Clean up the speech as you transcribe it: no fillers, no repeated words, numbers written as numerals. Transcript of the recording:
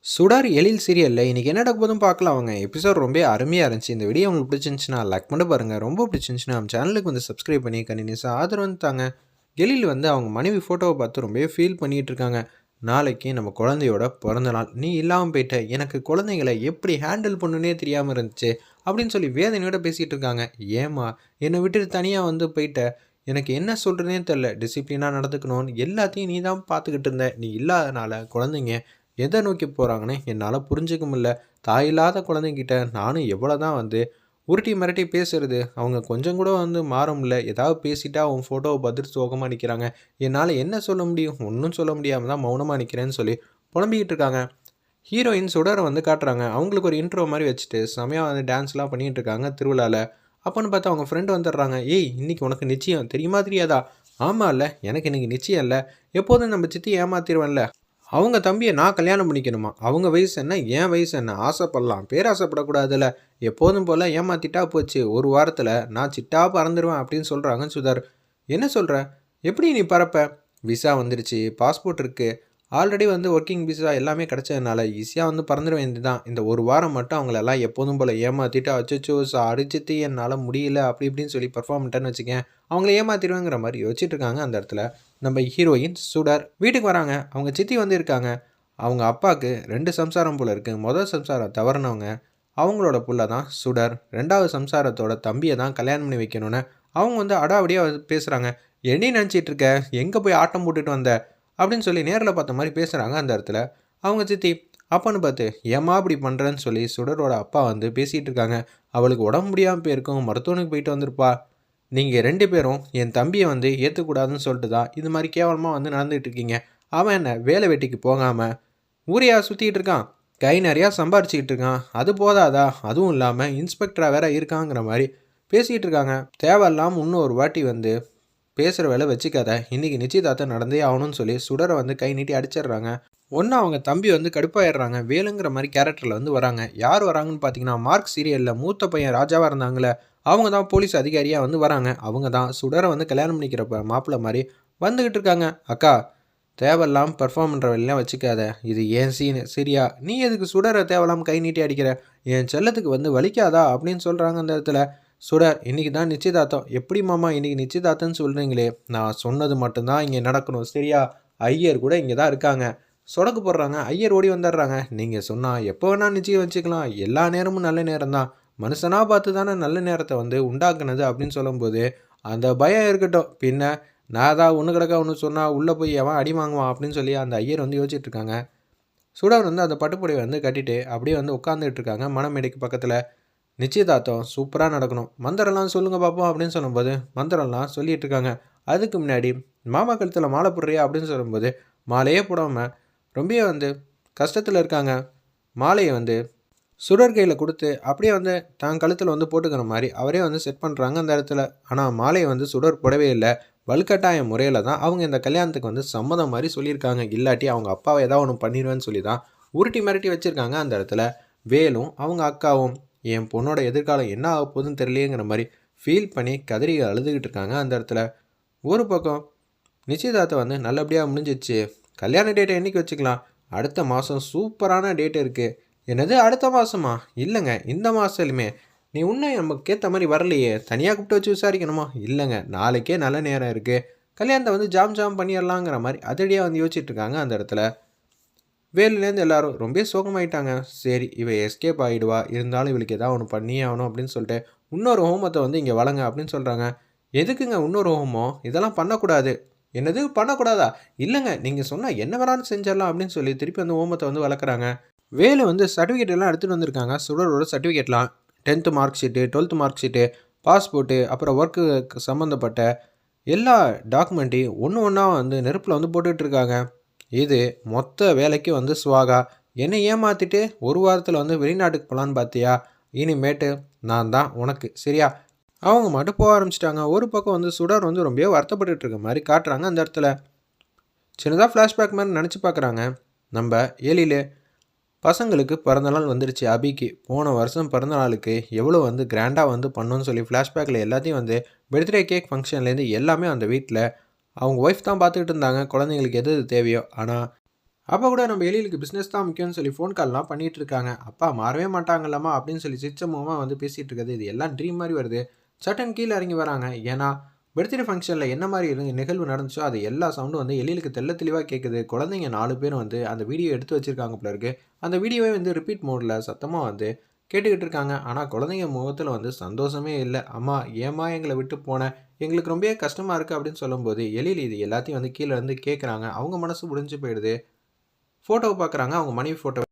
சுடர் எழில் சீரியல்ல இன்னைக்கு என்ன நடக்க போதும் பார்க்கலாம் வாங்க. எபிசோட் ரொம்ப அருமையா இருந்துச்சு. இந்த வீடியோ உங்களுக்கு பிடிச்சிருந்துச்சுன்னா லைக் பண்ணி பாருங்க. ரொம்ப பிடிச்சிருந்துச்சுன்னா நம்ம சேனலுக்கு வந்து சப்ஸ்கிரைப் பண்ணி கண்டினியூஸாக ஆதரவு வந்து தாங்க. எழில் வந்து அவங்க மனைவி ஃபோட்டோவை பார்த்து ரொம்பவே ஃபீல் பண்ணிட்டு இருக்காங்க. நாளைக்கு நம்ம குழந்தையோட பிறந்த நாள், நீ இல்லாமல் போயிட்ட, எனக்கு குழந்தைங்களை எப்படி ஹேண்டில் பண்ணுன்னே தெரியாமல் இருந்துச்சு அப்படின்னு சொல்லி வேதனையோட பேசிகிட்டு இருக்காங்க. ஏமா என்னை விட்டுட்டு தனியாக வந்து போயிட்ட, எனக்கு என்ன சொல்கிறேனே தெரில, டிசிப்ளினாக நடந்துக்கணும்னு எல்லாத்தையும் நீ தான் பார்த்துக்கிட்டு இருந்த, நீ இல்லாதனால குழந்தைங்க எதை நோக்கி போகிறாங்கன்னு என்னால் புரிஞ்சிக்க முடியல. தாயில்லாத குழந்தைங்கிட்ட நானும் எவ்வளோ தான் வந்து உருட்டி மிரட்டி பேசுறது, அவங்க கொஞ்சம் கூட வந்து மாற முடியல. ஏதாவது பேசிட்டா அவங்க ஃபோட்டோவை பார்த்துட்டு சோகமாக நிற்கிறாங்க. என்னால் என்ன சொல்ல முடியும், ஒன்றும் சொல்ல முடியாமல் தான் மௌனமாக நிற்கிறேன்னு சொல்லி புலம்பிக்கிட்டு இருக்காங்க. ஹீரோயின் சுடரை வந்து காட்டுறாங்க. அவங்களுக்கு ஒரு இன்ட்ரோ மாதிரி வச்சுட்டு செமையாக வந்து டான்ஸ்லாம் பண்ணிகிட்டு இருக்காங்க திருவிழாவில். அப்போன்னு பார்த்தா அவங்க ஃப்ரெண்டு வந்துடுறாங்க. ஏய், இன்னைக்கு உனக்கு நிச்சயம் தெரியுமா தெரியாதா? ஆமாம் இல்லை, எனக்கு இன்னைக்கு நிச்சயம் இல்லை, எப்போதும் நம்ம சித்தி ஏமாத்திடுவேன்ல, அவங்க தம்பியை நான் கல்யாணம் பண்ணிக்கணுமா, அவங்க வயசு என்ன என் வயசு என்ன, ஆசைப்படலாம் பேராசைப்படக்கூடாதுல்ல, எப்போதும் போல் ஏமாத்திட்டா போச்சு, ஒரு வாரத்தில் நான் சிட்டா பறந்துடுவேன் அப்படின்னு சொல்கிறாங்க சுதர். என்ன சொல்கிற, எப்படி நீ பறப்ப, விசா வந்துருச்சு, பாஸ்போர்ட் இருக்குது, ஆல்ரெடி வந்து ஒர்க்கிங் விசா எல்லாமே கிடச்சதுனால ஈஸியாக வந்து பறந்துட வேண்டியது தான். இந்த ஒரு வாரம் மட்டும் அவங்களெல்லாம் எப்போதும் போல் ஏமாற்றிட்டு அச்சோ அடிச்சிட்டு என்னால் முடியல அப்படி இப்படின்னு சொல்லி பர்ஃபார்ம் பண்ணிட்டேன்னு வச்சுக்கேன், அவங்கள ஏமாற்றிடுவேங்கிற மாதிரி யோசிச்சுட்டு இருக்காங்க. அந்த இடத்துல நம்ம ஹீரோயின் சுடர் வீட்டுக்கு வராங்க. அவங்க சித்தி வந்து இருக்காங்க. அவங்க அப்பாவுக்கு 2 சம்சாரம் போல் இருக்குது. முதல் சம்சாரம் தவறுனவங்க, அவங்களோட புள்ள தான் சுடர். 2வது சம்சாரத்தோட தம்பியை தான் கல்யாணம் பண்ணி வைக்கணும்னு அவங்க வந்து அடாவடியாக பேசுகிறாங்க. என்ன நினச்சிட்டு இருக்க, எங்கே போய் ஆட்டம் போட்டுட்டு வந்த அப்படின்னு சொல்லி நேரில் பார்த்த மாதிரி பேசுகிறாங்க. அந்த இடத்துல அவங்க சித்தி அப்பான்னு பார்த்து, ஏம்மா அப்படி பண்ணுறேன்னு சொல்லி சுடரோட அப்பா வந்து பேசிகிட்டு இருக்காங்க. அவளுக்கு உடம்பு முடியாமல் போயிருக்கும், மருத்துவனுக்கு போயிட்டு வந்திருப்பா, நீங்கள் 2 பேரும் என் தம்பியை வந்து ஏற்றுக்கூடாதுன்னு சொல்லிட்டு தான் இது மாதிரி கேவலமாக வந்து நடந்துகிட்டு இருக்கீங்க. அவன் என்ன வேலை வெட்டிக்கு போகாமல் ஊரையா சுற்றிக்கிட்டு இருக்கான், கை நிறையா சம்பாரிச்சிக்கிட்டு இருக்கான், அது போதாதா, அதுவும் இல்லாமல் இன்ஸ்பெக்டராக வேற இருக்காங்கிற மாதிரி பேசிகிட்டு இருக்காங்க. தேவையில்லாமல் இன்னொரு வாட்டி வந்து பேசுகிற வேலை வச்சுக்காத, இன்றைக்கி நிச்சயதார்த்தம் நடந்தே ஆகணும்னு சொல்லி சுடரை வந்து கை நீட்டி அடிச்சிடுறாங்க. ஒன்று அவங்க தம்பி வந்து கடுப்பாயிடுறாங்க. வேலுங்கிற மாதிரி கேரக்டரில் வந்து வராங்க. யார் வராங்கன்னு பார்த்தீங்கன்னா, மார்க் சீரியலில் மூத்த பையன் ராஜாவாக இருந்தாங்களே, அவங்க தான் போலீஸ் அதிகாரியாக வந்து வராங்க. அவங்க தான் சுடரை வந்து கல்யாணம் பண்ணிக்கிறப்ப மாப்பிள்ளை மாதிரி வந்துக்கிட்டு இருக்காங்க. அக்கா, தேவையில்லாமல் பெர்ஃபார்ம் பண்ணுற வேலையெல்லாம் வச்சுக்காத, இது ஏன் சீனு சரியா, நீ எதுக்கு சுடரை தேவையில்லாமல் கை நீட்டி அடிக்கிற, என் செல்லத்துக்கு வந்து வலிக்காதா அப்படின்னு சொல்கிறாங்க. அந்த இடத்துல சுடர், இன்றைக்கி தான் நிச்சயதார்த்தம், எப்படி மாமா இன்றைக்கி நிச்சயதார்த்தம்னு சொல்கிறீங்களே, நான் சொன்னது மட்டும்தான் இங்கே நடக்கணும் சரியா, ஐயர் கூட இங்கே தான் இருக்காங்க, சொடக்கு போடுறாங்க. ஐயர் ஓடி வந்துடுறாங்க. நீங்கள் சொன்னால் எப்போ வேணால் நிச்சயம் வச்சுக்கலாம், எல்லா நேரமும் நல்ல நேரம் தான், மனுஷனாக பார்த்து தானே நல்ல நேரத்தை வந்து உண்டாக்குனது அப்படின்னு சொல்லும்போது அந்த பயம் இருக்கட்டும், பின்ன நான் தான் ஒன்று கிடக்க ஒன்று சொன்னால் உள்ளே போய் எவன் அடி வாங்குவான் அப்படின்னு சொல்லி அந்த ஐயர் வந்து யோசிச்சுட்டு இருக்காங்க. சுடர் வந்து அந்த பட்டுப்புடவை வந்து கட்டிட்டு அப்படியே வந்து உட்காந்துட்டு இருக்காங்க மணமேடைக்கு பக்கத்தில். நிச்சயதார்த்தம் சூப்பராக நடக்கணும், மந்திரம்லாம் சொல்லுங்கள் பார்ப்போம் அப்படின்னு சொல்லும்போது மந்திரம்லாம் சொல்லிட்டு இருக்காங்க. அதுக்கு முன்னாடி மாமா கழுத்தில் மாலை போடுறியா அப்படின்னு சொல்லும்போது மாலையே போடாமல் ரொம்ப வந்து கஷ்டத்தில் இருக்காங்க. மாலையை வந்து சுடர் கையில் கொடுத்து அப்படியே வந்து தான் கழுத்தில் வந்து போட்டுக்கிற மாதிரி அவரே வந்து செட் பண்ணுறாங்க அந்த இடத்துல. ஆனால் மாலையை வந்து சுடர் போடவே இல்லை. வலுக்கட்டாய முறையில் தான் அவங்க இந்த கல்யாணத்துக்கு வந்து சம்மதம் மாதிரி சொல்லியிருக்காங்க. இல்லாட்டி அவங்க அப்பாவை ஏதாவது ஒன்று பண்ணிடுவேன்னு சொல்லி தான் உருட்டி மிரட்டி வச்சுருக்காங்க அந்த இடத்துல. வேலும் அவங்க அக்காவும் என் பொண்ணோட எதிர்காலம் என்ன ஆக போகுதுன்னு தெரியலையேங்கிற மாதிரி ஃபீல் பண்ணி கதறி அழுதுகிட்டு இருக்காங்க அந்த இடத்துல. ஒரு பக்கம் நிச்சயதார்த்தம் வந்து நல்லபடியாக முடிஞ்சிச்சு, கல்யாண டேட்டை என்றைக்கு வச்சுக்கலாம், அடுத்த மாதம் சூப்பரான டேட் இருக்குது. என்னது அடுத்த மாதமா, இல்லைங்க இந்த மாதத்துலையுமே, நீ இன்னும் நமக்கு ஏற்ற மாதிரி வரலையே, தனியாக கூப்பிட்டு வச்சு விசாரிக்கணுமா, இல்லைங்க நாளைக்கே நல்ல நேரம் இருக்குது, கல்யாணத்தை வந்து ஜாம் பண்ணிடலாங்கிற மாதிரி அதிரடியாக வந்து யோசிச்சுட்ருக்காங்க அந்த இடத்துல. வேலுலேருந்து எல்லாரும் ரொம்ப சோகமாயிட்டாங்க. சரி, இவ எஸ்கேப் ஆகிடுவா, இருந்தாலும் இவளுக்கு ஏதாவது ஒன்று பண்ணியே ஆகணும் அப்படின்னு சொல்லிட்டு இன்னொரு ஹோமத்தை வந்து இங்கே வழங்க அப்படின்னு சொல்கிறாங்க. எதுக்குங்க இன்னொரு ஹோமம், இதெல்லாம் பண்ணக்கூடாது. என்னது பண்ணக்கூடாதா, இல்லைங்க நீங்கள் சொன்னால் என்ன வேணாலும் செஞ்சிடலாம் அப்படின்னு சொல்லி திருப்பி அந்த ஹோமத்தை வந்து வளர்க்குறாங்க. வேலு வந்து சர்டிஃபிகேட் எல்லாம் எடுத்துகிட்டு வந்திருக்காங்க. சுடரோட சர்டிஃபிகேட்லாம் 10th mark sheet, 12th mark sheet, passport, அப்புறம் ஒர்க்கு சம்மந்தப்பட்ட எல்லா டாக்குமெண்ட்டையும் ஒன்று ஒன்றா வந்து நெருப்பில் வந்து போட்டுட்ருக்காங்க. இது மொத்த வேலைக்கு வந்து சுவாகா, என்னை ஏமாற்றிட்டு ஒரு வாரத்தில் வந்து வெளிநாட்டுக்கு போகலான்னு பார்த்தியா, இனிமேட்டு நான் தான் உனக்கு சரியா, அவங்க மட்டும் போக ஆரம்பிச்சிட்டாங்க. ஒரு பக்கம் வந்து சுடர் வந்து ரொம்ப வருத்தப்பட்டு இருக்க மாதிரி காட்டுறாங்க அந்த இடத்துல. சின்னதாக ஃப்ளாஷ்பேக் மாதிரி நினச்சி பார்க்குறாங்க. நம்ம ஏழிலே பசங்களுக்கு பிறந்தநாள் வந்துருச்சு. அபிக்கு போன வருஷம் பிறந்தநாளுக்கு எவ்வளோ வந்து கிராண்டாக வந்து பண்ணணும்னு சொல்லி ஃப்ளாஷ்பேக்கில் எல்லாத்தையும் வந்து பர்த்டே கேக் ஃபங்க்ஷன்லேருந்து எல்லாமே அந்த வீட்டில் அவங்க ஒய்ஃப் தான் பார்த்துக்கிட்டு இருந்தாங்க, குழந்தைங்களுக்கு எது எது தேவையோ. ஆனால் அப்போ கூட நம்ம எழிலுக்கு பிஸ்னஸ் தான் முக்கியம்னு சொல்லி ஃபோன் கால்லாம் பண்ணிட்டு இருக்காங்க. அப்பா மாறவே மாட்டாங்கல்லம்மா அப்படின்னு சொல்லி சிரிச்ச முகமா வந்து பேசிட்டு இருக்கிறது. இது எல்லாம் ட்ரீம் மாரி வருது. சட்டுன்னு கீழ இறங்கி வராங்க. ஏன்னா, பர்த்டே ஃபங்ஷன்ல என்ன மாரி நிகழ்வு நடந்துச்சோ, அது எல்லா சவுண்டும் வந்து எழிலுக்கு தெள்ள தெளிவா கேட்குது. குழந்தைங்க 4 பேரும் வந்து அந்த வீடியோ எடுத்து வச்சிருக்காங்க போல இருக்கு. அந்த வீடியோவே வந்து ரிப்பீட் மோட்ல சத்தமா வந்து கேட்டுக்கிட்டு இருக்காங்க. ஆனா, குழந்தைங்க முகத்துல வந்து சந்தோஷமே இல்ல. "அம்மா ஏம்மா எங்கள விட்டு போன? எங்களுக்கு ரொம்பவே கஷ்டமா இருக்கு" அப்படின்னு சொல்லும்போது, எழில் இது எல்லாத்தையும் வந்து கீழ இருந்து கேட்குறாங்க. அவங்க மனசு உடைஞ்சு போயிடுது. ஃபோட்டோவ பார்க்குறாங்க. அவங்க மனைவி ஃபோட்டோ